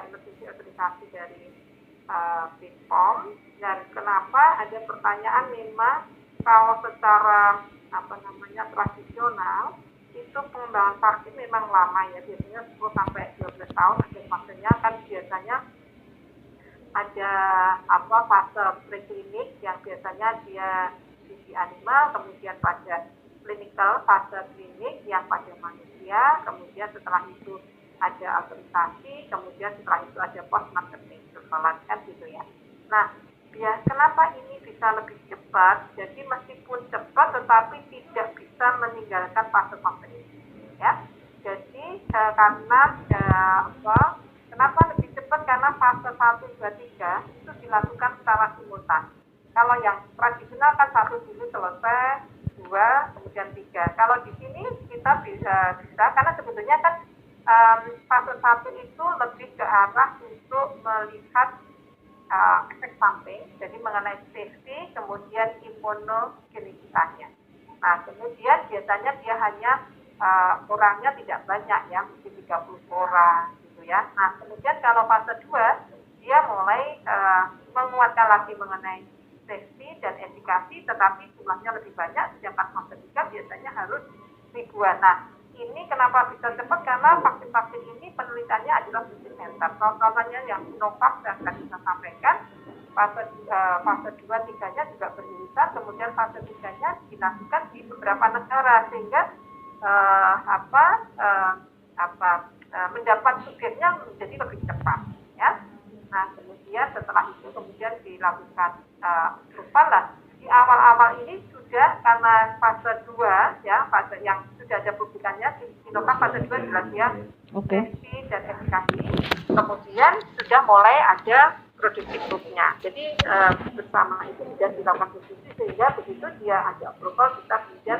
emergency authorization dari BPOM. Dan kenapa ada pertanyaan, memang kalau secara tradisional itu pengembangan vaksin memang lama ya, biasanya 10 sampai 12 tahun ada vaksinnya. Kan biasanya ada fase preklinik yang biasanya dia uji animal, kemudian pada clinical fase klinik yang pada manusia, kemudian setelah itu ada autorisasi, kemudian setelah itu ada post marketing surveillance, kan gitu ya. Nah, kenapa ini bisa lebih cepat? Jadi meskipun cepat tetapi tidak bisa meninggalkan fase-fase ini ya. Jadi karena kenapa lebih cepat? Karena fase 1, 2, 3 itu dilakukan secara simultan. Kalau yang tradisional kan 1 dulu selesai, 2, kemudian 3. Kalau di sini kita bisa karena sebetulnya kan fase 1 itu lebih ke arah untuk melihat efek samping, jadi mengenai safety, kemudian imunogenisitasnya. Nah, kemudian biasanya dia hanya orangnya tidak banyak ya, mungkin 30 orang gitu ya. Nah, kemudian kalau fase 2 dia mulai menguatkan lagi mengenai safety dan efikasi, tetapi jumlahnya lebih banyak, sedangkan fase 3 biasanya harus ribuan. Nah, ini kenapa bisa cepat? Karena vaksin-vaksin ini penelitiannya adalah multi-center. Contohnya yang Sinovac yang tadi saya sampaikan, fase 2, 3-nya juga beririsan, kemudian fase 3-nya dilakukan di beberapa negara, sehingga mendapat subjeknya menjadi lebih cepat ya. Nah, kemudian setelah itu kemudian dilakukan approval lah. Di awal-awal ini sudah, karena fase 2 ya, fase yang sudah ada publikannya, Sinovac fase 2 jelas ya, safety dan efikasi. Kemudian sudah mulai ada produksi grupnya. Jadi bersama itu sudah dilakukan diskusi, sehingga begitu dia ada approval, kita kemudian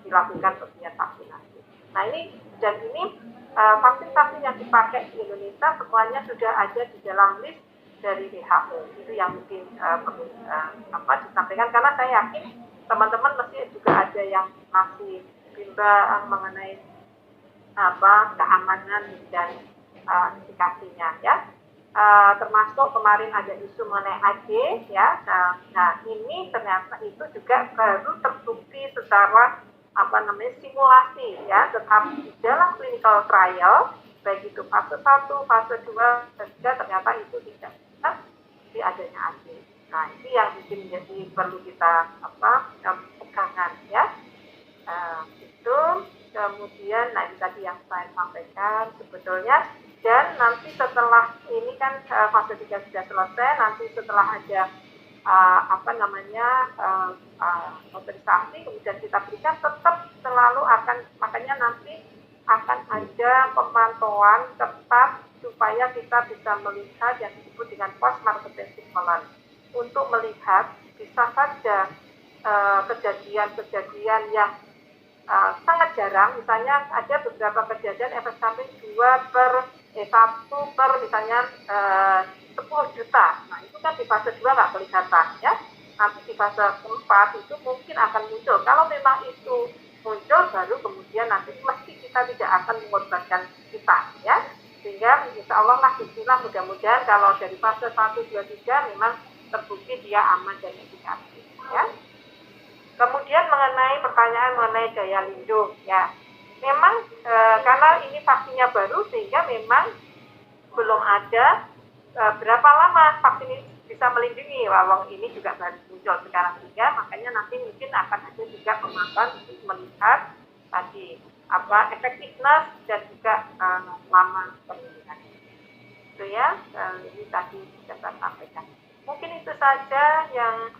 dilakukan pemberian vaksinasi. Nah, ini vaksin-vaksin yang dipakai di Indonesia semuanya sudah ada di dalam list dari WHO. Itu yang mungkin perlu disampaikan, karena saya yakin teman-teman mesti juga ada yang masih bimbang mengenai keamanan dan efikasinya ya. Termasuk kemarin ada isu mengenai AG ya. Nah, ini ternyata itu juga baru terbukti secara simulasi ya, tetapi di dalam clinical trial baik itu fase 1, fase 2, dan 3 ternyata itu tidak bisa di adanya AG. Nah, ini yang mungkin menjadi perlu kita pegangan ya. Itu kemudian ini tadi yang saya sampaikan sebetulnya. Dan nanti setelah ini kan fase 3 sudah selesai, nanti setelah ada autorisasi kemudian kita berikan, tetap selalu akan, makanya nanti akan ada pemantauan ketat supaya kita bisa melihat yang disebut dengan post marketing surveillance, untuk melihat bisa saja kejadian yang sangat jarang, misalnya ada beberapa kejadian efek samping 1 per misalnya 10 juta. Nah, itu kan di fase 2 nggak kelihatan ya. Nanti di fase 4 itu mungkin akan muncul. Kalau memang itu muncul, baru kemudian nanti mesti kita tidak akan mengorbankan kita ya. Sehingga insya Allah lah, bismillah, mudah-mudahan kalau dari fase 1, 2, 3 memang terbukti dia aman dan efikasi ya. Kemudian mengenai pertanyaan mengenai daya lindung ya. Memang karena ini vaksinnya baru, sehingga memang belum ada berapa lama vaksin ini bisa melindungi. Wawang ini juga baru muncul sekarang juga, makanya nanti mungkin akan ada juga pemantauan untuk melihat tadi efektivitas dan juga lama perlindungan. Itu ya, ini tadi sudah saya sampaikan. Mungkin itu saja yang